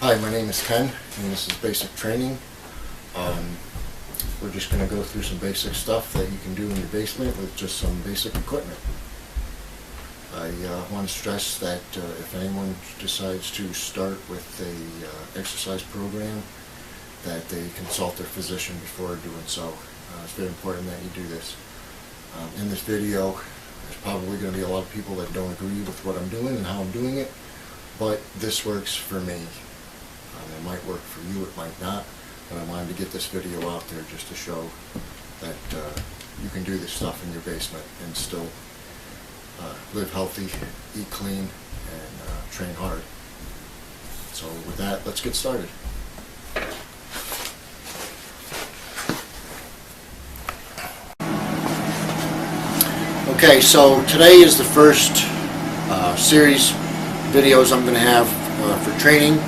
Hi, my name is Ken, and this is Basic Training. We're just going to go through some basic stuff that you can do in your basement with just some basic equipment. I want to stress that if anyone decides to start with a exercise program, that they consult their physician before doing so. It's very important that you do this. In this video, there's probably going to be a lot of people that don't agree with what I'm doing and how I'm doing it, but this works for me. It might work for you, it might not, but I wanted to get this video out there just to show that you can do this stuff in your basement and still live healthy, eat clean, and train hard. So with that, let's get started. Okay, so today is the first series videos I'm going to have for training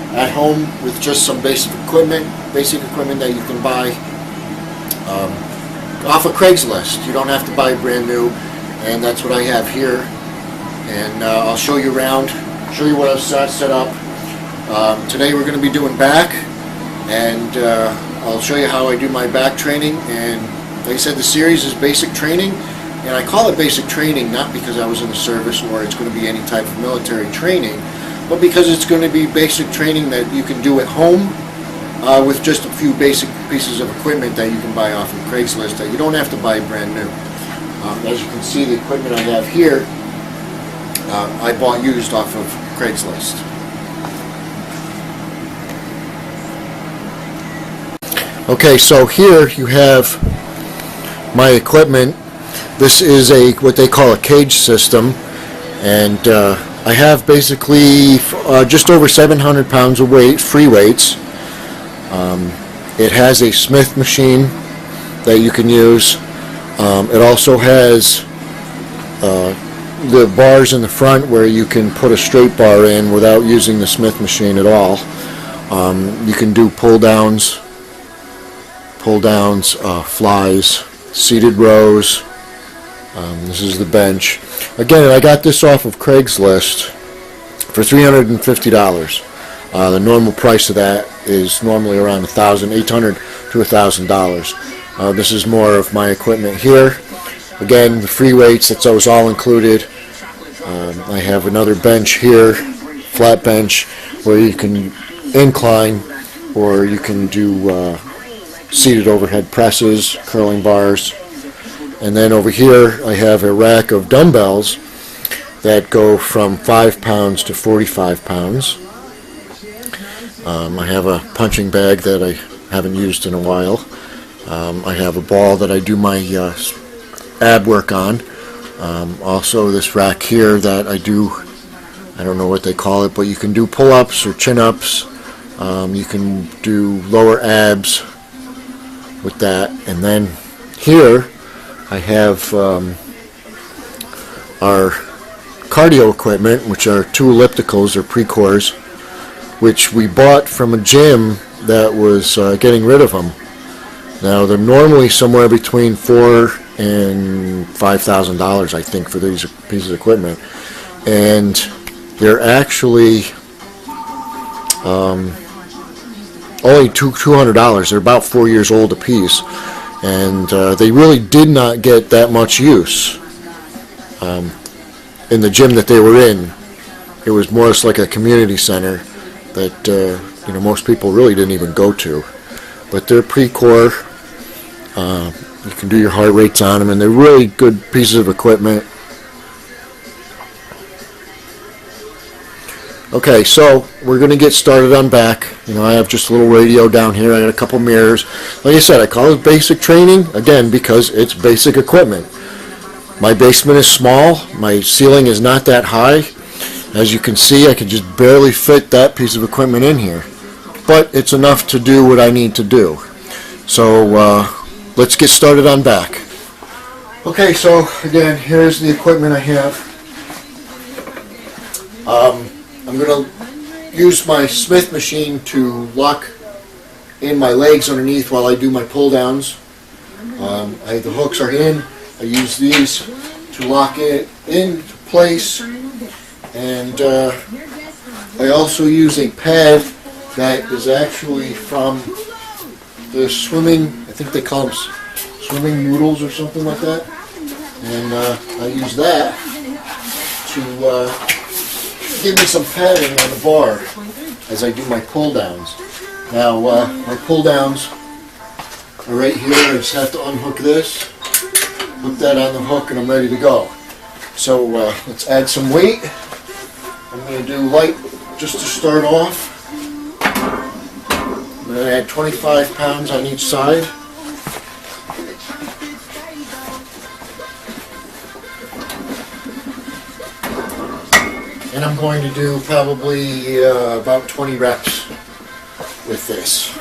at home with just some basic equipment that you can buy off of Craigslist. You don't have to buy brand new, and that's what I have here. And I'll show you around, show you what I've set up. Today we're going to be doing back, and I'll show you how I do my back training. And like I said, the series is basic training, and I call it basic training not because I was in the service or it's going to be any type of military training, but because it's going to be basic training that you can do at home with just a few basic pieces of equipment that you can buy off of Craigslist that you don't have to buy brand new. As you can see, the equipment I have here, I bought used off of Craigslist. Okay, so here you have my equipment. This is what they call a cage system, and I have basically just over 700 pounds of weight, free weights. It has a Smith machine that you can use. It also has the bars in the front where you can put a straight bar in without using the Smith machine at all. You can do pull downs, flies, seated rows. This is the bench. Again, I got this off of Craigslist for $350. The normal price of that is normally around $1,800 to $1,000. This is more of my equipment here. Again, the free weights, that's always all included. I have another bench here, flat bench, where you can incline or you can do seated overhead presses, curling bars. And then over here I have a rack of dumbbells that go from 5 pounds to 45 pounds. I have a punching bag that I haven't used in a while. I have a ball that I do my ab work on. Also this rack here that I do, I don't know what they call it, but you can do pull-ups or chin-ups. You can do lower abs with that. And then here I have our cardio equipment, which are 2 ellipticals or Precors, which we bought from a gym that was getting rid of them. Now they're normally somewhere between $4,000 and $5,000, I think, for these pieces of equipment, and they're actually only $200. They're about 4 years old a piece. And they really did not get that much use in the gym that they were in. It was more or less like a community center that most people really didn't even go to. But they're Precor. You can do your heart rates on them, and they're really good pieces of equipment. Okay, so we're going to get started on back. I have just a little radio down here. I got a couple mirrors. Like I said, I call it basic training, again, because it's basic equipment. My basement is small. My ceiling is not that high. As you can see, I can just barely fit that piece of equipment in here. But it's enough to do what I need to do. So let's get started on back. Okay, so again, here's the equipment I have. I'm going to use my Smith machine to lock in my legs underneath while I do my pull downs. The hooks are in. I use these to lock it in place, and I also use a pad that is actually from the swimming, I think they call them swimming noodles or something like that. And I use that to give me some padding on the bar as I do my pull downs. Now, my pull downs are right here. I just have to unhook this, hook that on the hook, and I'm ready to go. So let's add some weight. I'm going to do light just to start off. I'm going to add 25 pounds on each side. And I'm going to do probably about 20 reps with this.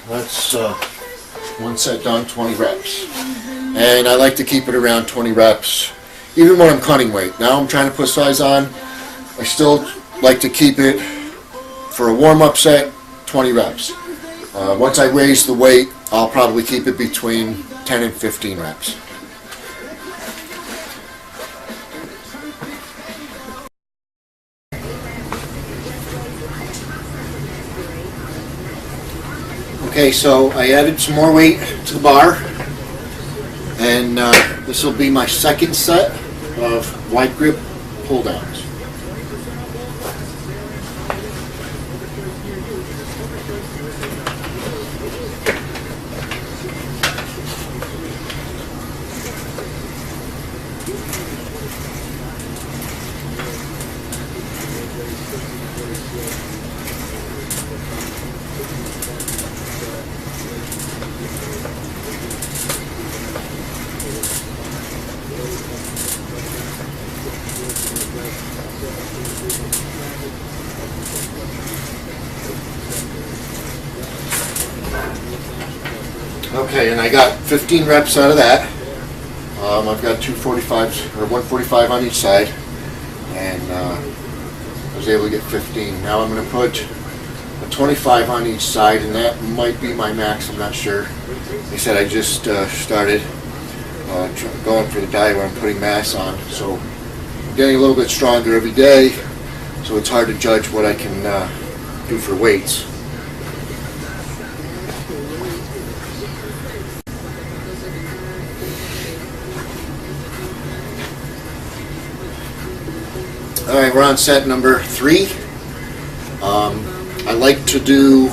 That's one set done, 20 reps. And I like to keep it around 20 reps, even when I'm cutting weight. Now I'm trying to put size on. I still like to keep it, for a warm-up set, 20 reps. Once I raise the weight, I'll probably keep it between 10 and 15 reps. Okay, so I added some more weight to the bar, and this will be my second set of wide grip pull downs. Okay, and I got 15 reps out of that. I've got 245s, or 145 on each side, and I was able to get 15. Now I'm going to put a 25 on each side, and that might be my max, I'm not sure. They said I just started going for the diet where I'm putting mass on, so I'm getting a little bit stronger every day, so it's hard to judge what I can do for weights. Alright, we're on set number 3. I like to do,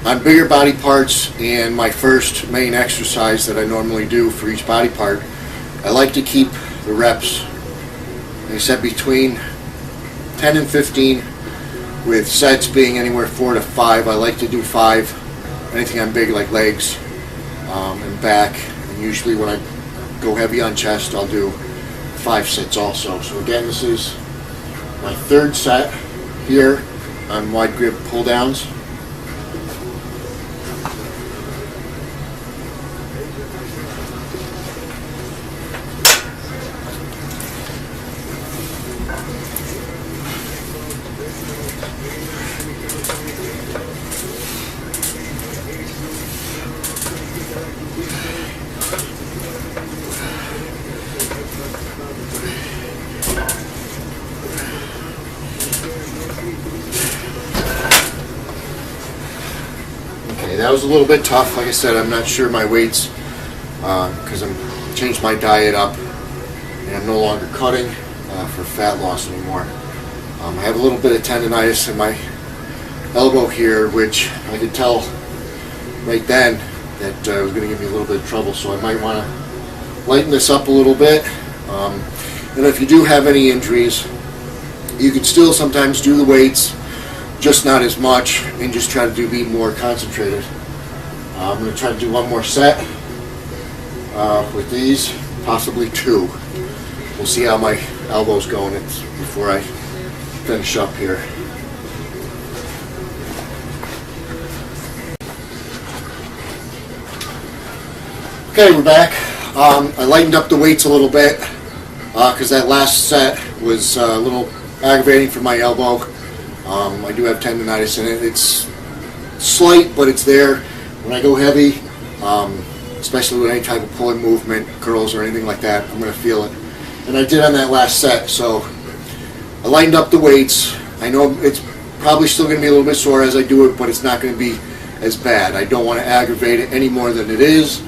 on bigger body parts and my first main exercise that I normally do for each body part, I like to keep the reps, they said, between 10 and 15, with sets being anywhere 4 to 5. I like to do 5, anything on big like legs and back, and usually when I go heavy on chest I'll do 5 sets also. So again, this is my third set here on wide grip pull downs. That was a little bit tough. Like I said, I'm not sure my weights because I'm changed my diet up and I'm no longer cutting for fat loss anymore. I have a little bit of tendonitis in my elbow here, which I could tell right then that was going to give me a little bit of trouble, so I might want to lighten this up a little bit. And if you do have any injuries, you can still sometimes do the weights, just not as much, and just try to be more concentrated. I'm going to try to do one more set, with these, possibly 2. We'll see how my elbow's going before I finish up here. Okay, we're back. I lightened up the weights a little bit because that last set was a little aggravating for my elbow. I do have tendonitis in it. It's slight, but it's there. When I go heavy, especially with any type of pulling movement, curls or anything like that, I'm going to feel it. And I did on that last set, so I lightened up the weights. I know it's probably still going to be a little bit sore as I do it, but it's not going to be as bad. I don't want to aggravate it any more than it is,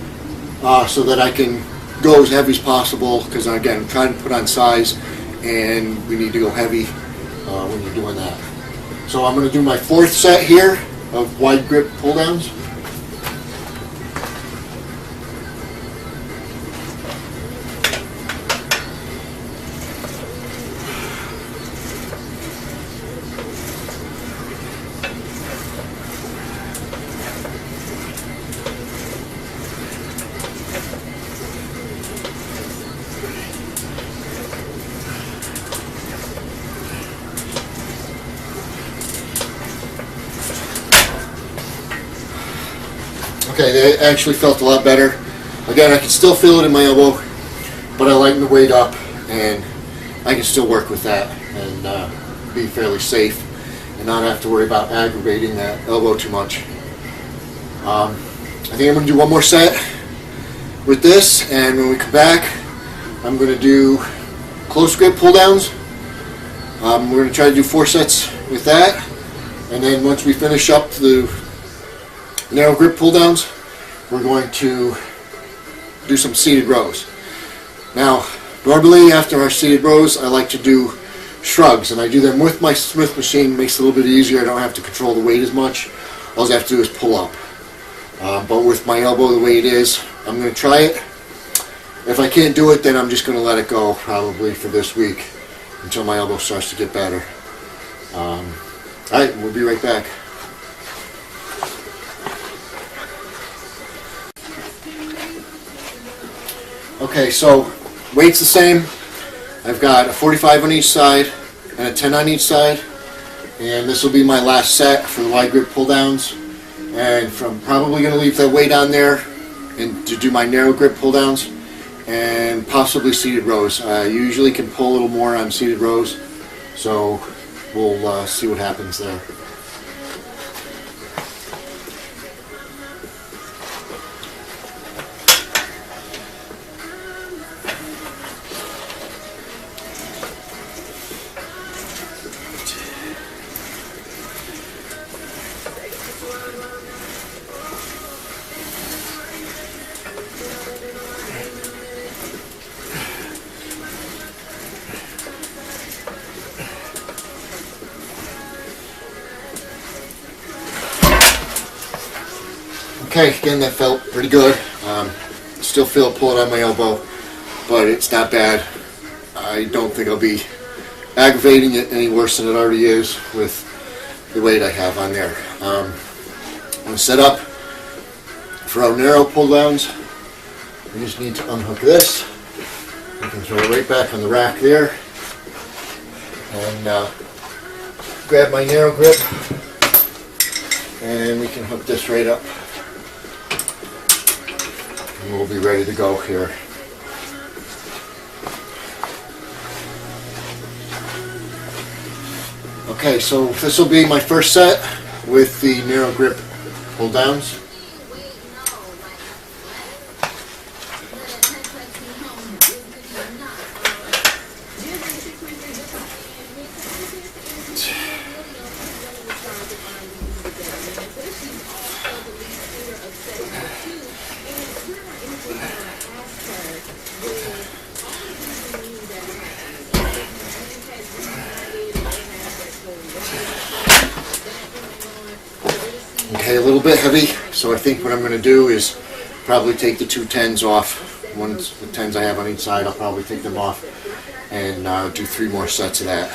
so that I can go as heavy as possible, because again, I'm trying to put on size, and we need to go heavy when you're doing that. So I'm going to do my 4th set here of wide grip pull downs. Okay, they actually felt a lot better. Again, I can still feel it in my elbow, but I lighten the weight up, and I can still work with that and be fairly safe and not have to worry about aggravating that elbow too much. I think I'm going to do one more set with this, and when we come back, I'm going to do close grip pull downs. We're going to try to do 4 sets with that, and then once we finish up the narrow grip pull downs, we're going to do some seated rows. Now, normally after our seated rows, I like to do shrugs, and I do them with my Smith machine. It makes it a little bit easier. I don't have to control the weight as much. All I have to do is pull up. But with my elbow the way it is, I'm going to try it. If I can't do it, then I'm just going to let it go probably for this week until my elbow starts to get better. Alright, we'll be right back. Okay, so weight's the same. I've got a 45 on each side and a 10 on each side, and this will be my last set for the wide grip pull downs. And I'm probably going to leave that weight on there and to do my narrow grip pull downs and possibly seated rows. I usually can pull a little more on seated rows, so we'll see what happens there. Okay, again, that felt pretty good. Still feel it pulling on my elbow, but it's not bad. I don't think I'll be aggravating it any worse than it already is with the weight I have on there. I'm going to set up for our narrow pull downs. We just need to unhook this. We can throw it right back on the rack there. And grab my narrow grip. And we can hook this right up. And we'll be ready to go here. Okay, so this will be my first set with the narrow grip pull downs. Okay, a little bit heavy, so I think what I'm going to do is probably take the 2 10s off. The 10s I have on each side, I'll probably take them off and do 3 more sets of that.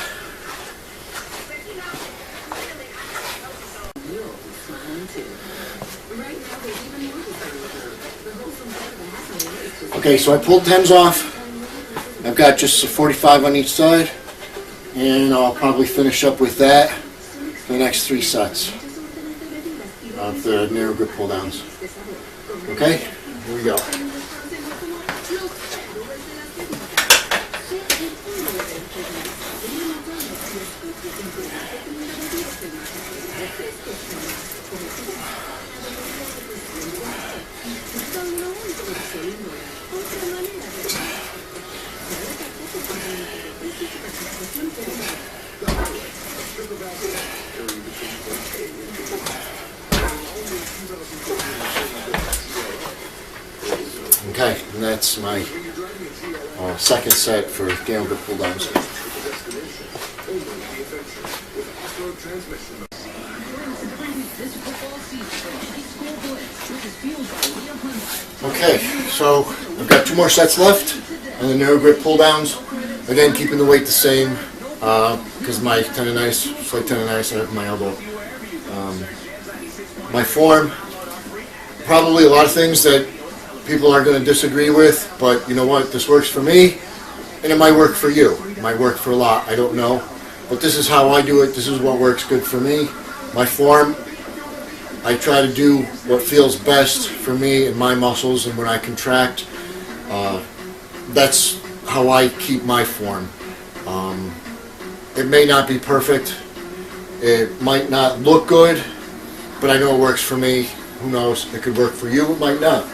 Okay, so I pulled 10s off. I've got just a 45 on each side, and I'll probably finish up with that for the next 3 sets of the narrow grip pull downs. Okay, here we go. Okay, and that's my second set for narrow grip pull downs. Okay, so I've got 2 more sets left on the narrow grip pull downs. Again, keeping the weight the same because my tendonitis, slight tendonitis, I have my elbow. My form, probably a lot of things that people are going to disagree with, but you know what? This works for me, and it might work for you. It might work for a lot. I don't know, but this is how I do it. This is what works good for me. My form, I try to do what feels best for me and my muscles, and when I contract, that's how I keep my form. It may not be perfect. It might not look good, but I know it works for me. Who knows? It could work for you. It might not.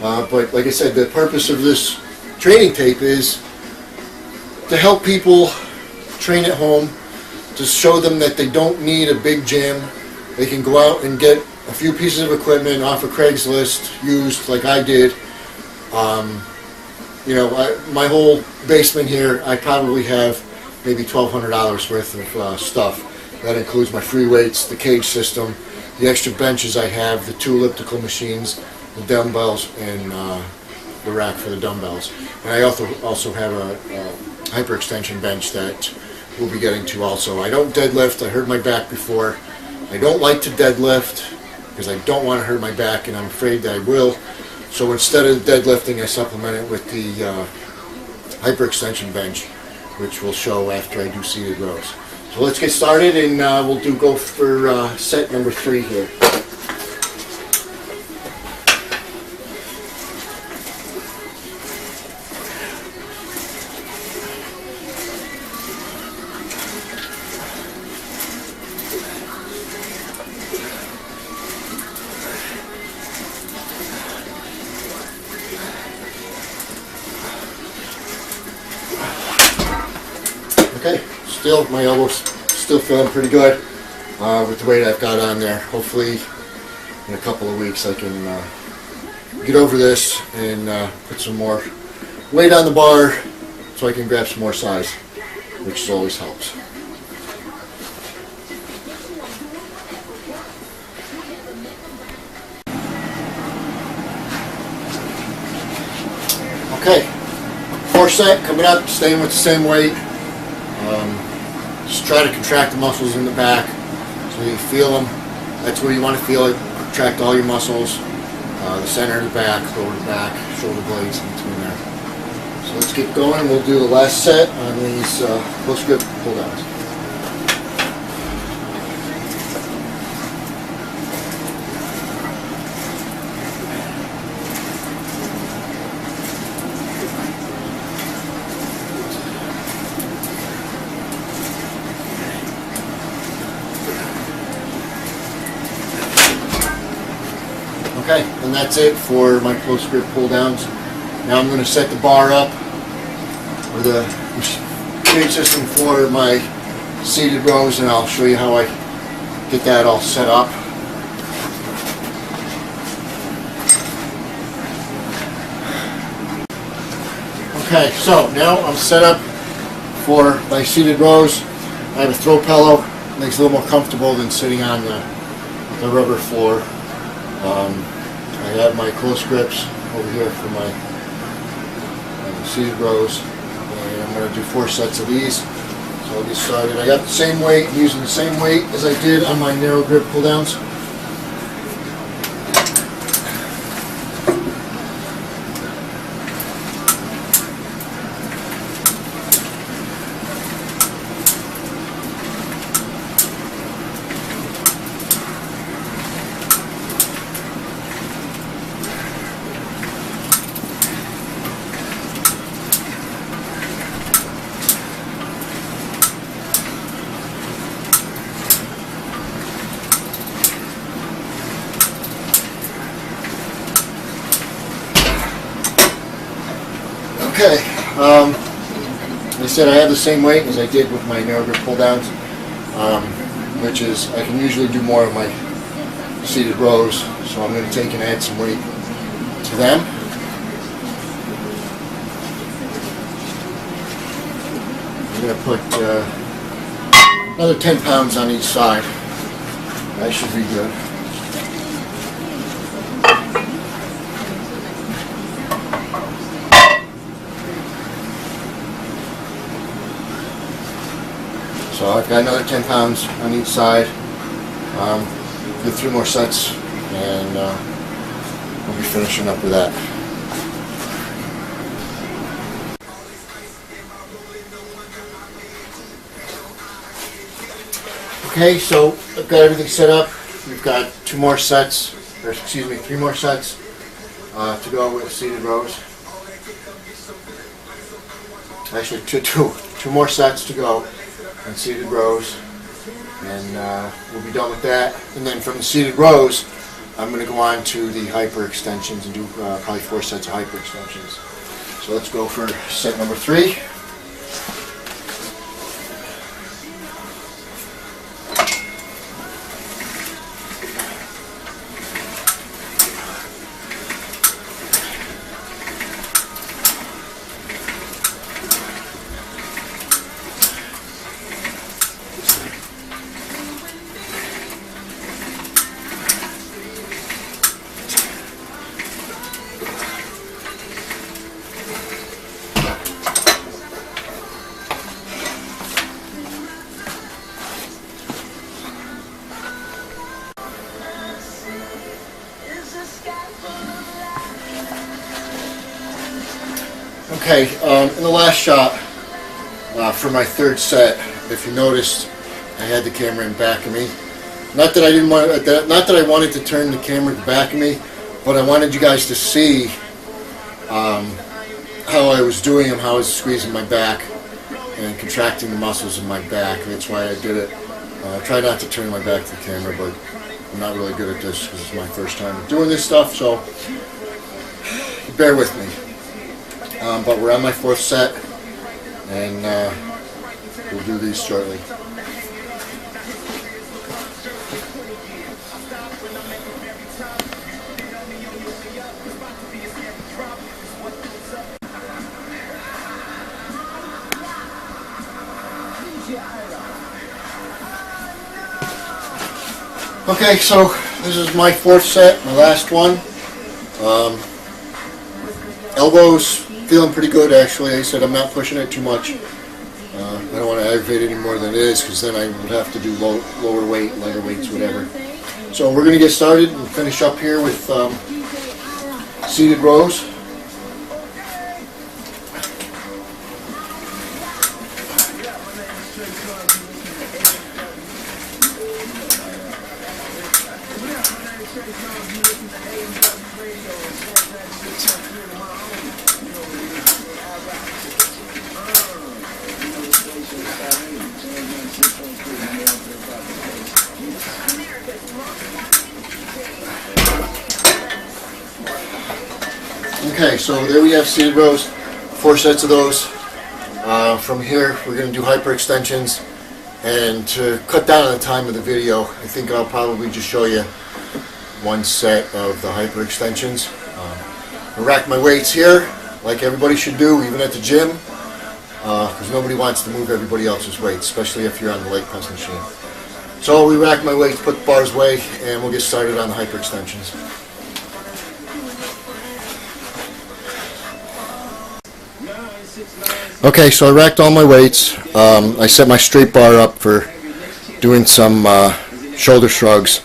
But like I said, the purpose of this training tape is to help people train at home, to show them that they don't need a big gym. They can go out and get a few pieces of equipment off of Craigslist, used like I did. You know, my whole basement here, I probably have maybe $1,200 worth of stuff. That includes my free weights, the cage system, the extra benches I have, the 2 elliptical machines, the dumbbells, and the rack for the dumbbells. And I also have a hyperextension bench that we'll be getting to also. I don't deadlift. I hurt my back before. I don't like to deadlift because I don't want to hurt my back, and I'm afraid that I will. So instead of deadlifting, I supplement it with the hyperextension bench, which we'll show after I do seated rows. So let's get started, and we'll go for set number 3 here. Okay, still, my elbow's still feeling pretty good with the weight I've got on there. Hopefully in a couple of weeks I can get over this and put some more weight on the bar so I can grab some more size, which always helps. Okay, 4th set coming up, staying with the same weight. Just try to contract the muscles in the back so you feel them. That's where you want to feel it. Contract all your muscles, the center of the back, lower the back, shoulder blades in between there. So let's get going. We'll do the last set on these close grip pull downs. Okay, and that's it for my close grip pull downs. Now I'm going to set the bar up with a cage system for my seated rows, and I'll show you how I get that all set up. Okay, so now I'm set up for my seated rows. I have a throw pillow. Makes it a little more comfortable than sitting on the rubber floor. I have my close grips over here for my seated rows, and I'm going to do 4 sets of these. So I'll get started. I got the same weight, using the same weight as I did on my narrow grip pull downs. Okay, I said I have the same weight as I did with my narrow grip pull downs, which is I can usually do more of my seated rows, so I'm going to take and add some weight to them. I'm going to put another 10 pounds on each side. That should be good. So I've got another 10 pounds on each side. Do 3 more sets, and we'll be finishing up with that. Okay, so I've got everything set up. We've got 3 more sets to go with seated rows. Actually, two more sets to go on seated rows, and we'll be done with that. And then from the seated rows, I'm going to go on to the hyper extensions and do probably 4 sets of hyper extensions. So let's go for set number 3. Okay, in the last shot for my 3rd set, if you noticed, I had the camera in back of me. Not that I didn't want, not that I wanted to turn the camera back of me, but I wanted you guys to see how I was doing them, how I was squeezing my back and contracting the muscles in my back. That's why I did it. I try not to turn my back to the camera, but I'm not really good at this because it's my first time doing this stuff, so bear with me. But we're on my 4th set, and we'll do these shortly. Okay, so this is my 4th set, my last one. Elbows feeling pretty good, actually. I said I'm not pushing it too much. I don't want to aggravate it any more than it is, because then I would have to do lower weight, lighter weights, whatever. So we're going to get started and finish up here with seated rows. Okay, so there we have seated rows, 4 sets of those. From here, we're going to do hyper extensions, and to cut down on the time of the video, I think I'll probably just show you 1 set of the hyper extensions. I rack my weights here, like everybody should do, even at the gym, because nobody wants to move everybody else's weights, especially if you're on the leg press machine. So we rack my weights, put the bars away, and we'll get started on the hyper extensions. Okay, so I racked all my weights. I set my straight bar up for doing some shoulder shrugs.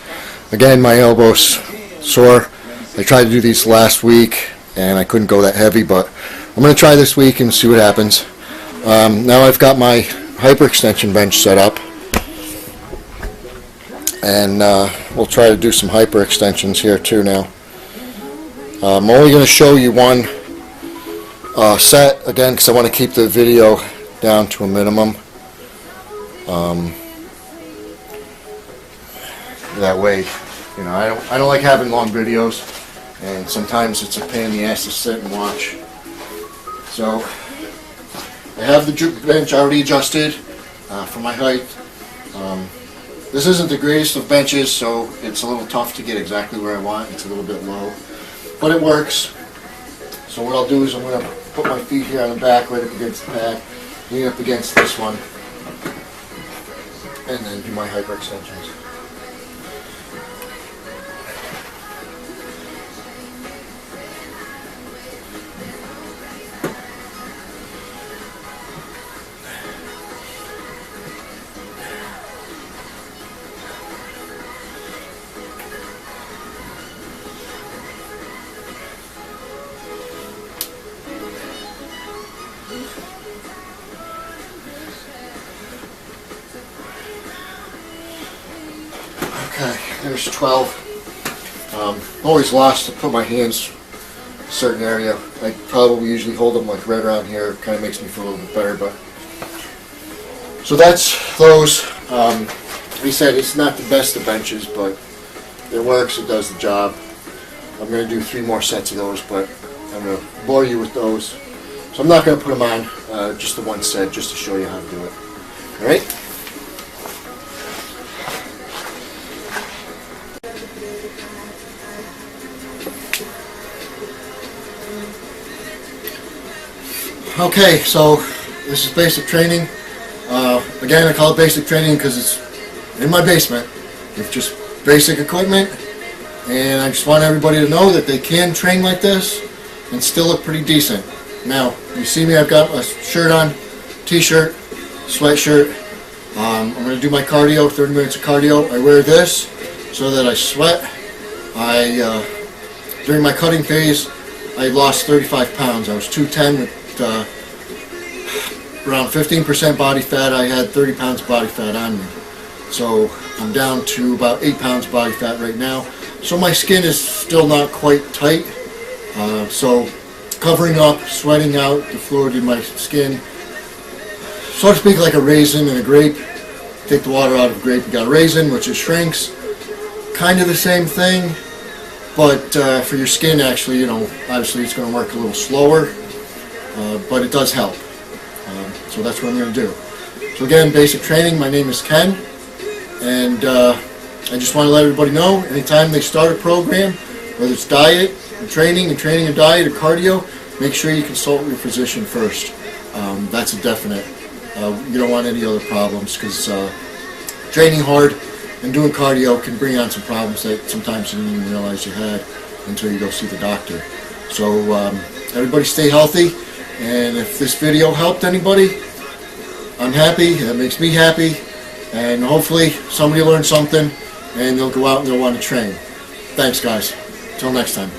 Again, my elbow's sore. I tried to do these last week and I couldn't go that heavy, but I'm going to try this week and see what happens. Now I've got my hyperextension bench set up, and we'll try to do some hyperextensions here too now. I'm only going to show you 1 set again because I want to keep the video down to a minimum. That way, you know, I don't like having long videos, and sometimes it's a pain in the ass to sit and watch. So I have the bench already adjusted for my height. This isn't the greatest of benches, so it's a little tough to get exactly where I want. It's a little bit low, but it works. So what I'll do is I'm going to put my feet here on the back, right up against the pad, lean up against this one, and then do my hyperextensions. Okay, there's 12. Always lost to put my hands in a certain area. I probably usually hold them like right around here. Kind of makes me feel a little bit better, but so that's those. Like I said, it's not the best of benches, but it works. It does the job. I'm going to do 3 more sets of those, but I'm going to bore you with those. So I'm not going to put them on, just the one set, just to show you how to do it. All right. Okay, so this is basic training. Again, I call it basic training because it's in my basement with just basic equipment, and I just want everybody to know that they can train like this and still look pretty decent. Now, you see me, I've got a shirt on, t-shirt, sweatshirt. I'm going to do my cardio, 30 minutes of cardio. I wear this so that I sweat. During my cutting phase, I lost 35 pounds. I was 210 with around 15% body fat. I had 30 pounds of body fat on me. So I'm down to about 8 pounds body fat right now. So my skin is still not quite tight. So covering up, sweating out the fluid in my skin, so to speak, like a raisin in a grape. Take the water out of a grape, you got a raisin, which it shrinks. Kind of the same thing, but for your skin, actually, you know, obviously it's going to work a little slower. But it does help. So that's what I'm going to do. So again, basic training. My name is Ken, and I just want to let everybody know, anytime they start a program, whether it's diet, and training and diet, or cardio, make sure you consult your physician first. That's a definite. You don't want any other problems, because training hard and doing cardio can bring on some problems that sometimes you didn't even realize you had until you go see the doctor. So everybody stay healthy. And if this video helped anybody, I'm happy. That makes me happy. And hopefully somebody learned something and they'll go out and they'll want to train. Thanks, guys. Until next time.